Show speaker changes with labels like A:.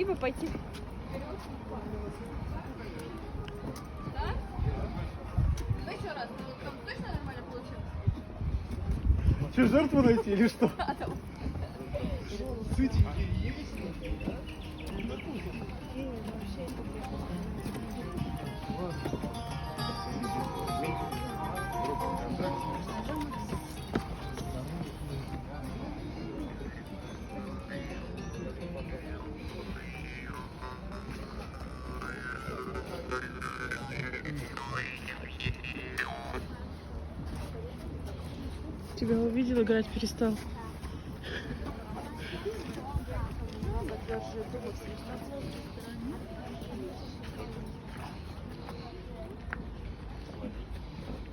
A: либо пойти.
B: Да? Ну еще раз, там точно нормально получилось?
C: Че, жертву найти или что? Светики есть?
A: Тебя увидел, играть перестал.